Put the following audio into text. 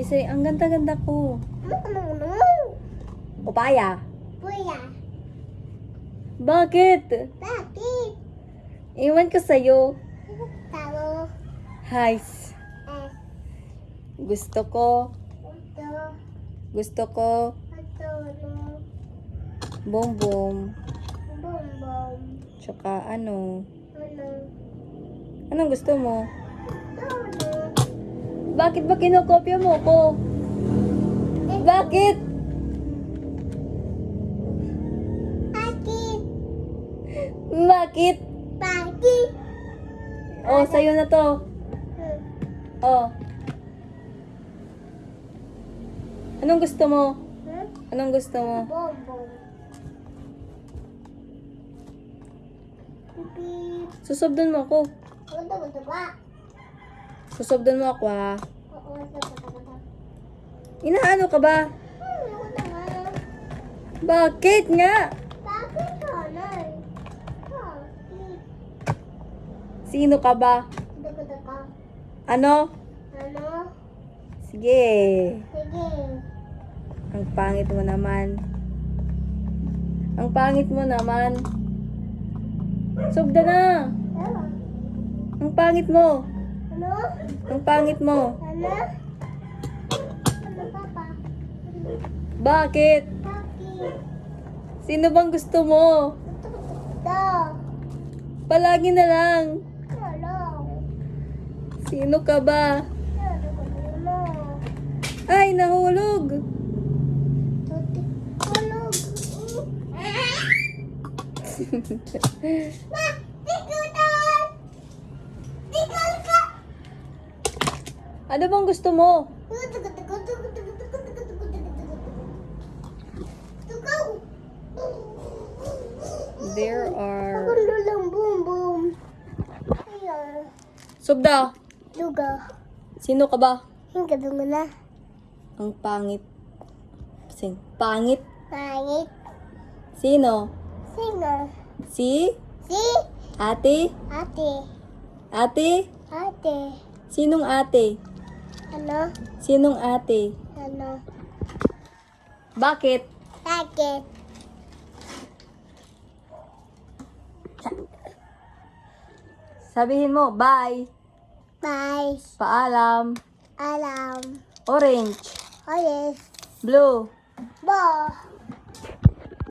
Kasi ang ganda-ganda ko. Papaya. Kuya, Bakit? bakit? Iwan ko sa'yo. Tao, Highs. Gusto ko. ito, Gusto ko. no, Boom boom. bombom, Tsaka ano. ano, Anong gusto mo? ano, Bakit ba kinokopya mo ko? Bakit? bakit? Bakit? Bakit? Oh, sa'yo na to. Oh. Anong gusto mo? Anong gusto mo? Bombom. Pipi. Susubdon mo ako. Punta mo ito ba? Susubdon mo ako ha. Oo, ito. Inaano ka ba? Punta nga. Bakit nga? Bakit kanay? Bakit? Sino ka ba? Daga ka. Ano? Ano? Sige. Sige. Ang pangit mo naman. Ang pangit mo naman. Subda na. Ano? Ang pangit mo. Ano? Ang pangit mo. Ano? Ano, Papa? Bakit? Bakit? Sino bang gusto mo? Ito. Palagi na lang. Ano? Sino ka ba? Ano ko mo? Ay, nahulog. Tuti. Tulog. Ma! Tikutan! Tikal ka! Ano bang gusto mo? There are... Lang boom boom. Ayan. Subda. Luga. Sino ka ba? Hingga mo na. Ang pangit. Pangit? Pangit. Sino? Singer. Si? Si Ate? ate. Ate? Ate. Sinong ate? Ano? Sinong ate? Ano? Bakit? Bakit? Sabihin mo, bye. Bye. Paalam. Alam. Orange. Oh yes. Blue. Bo.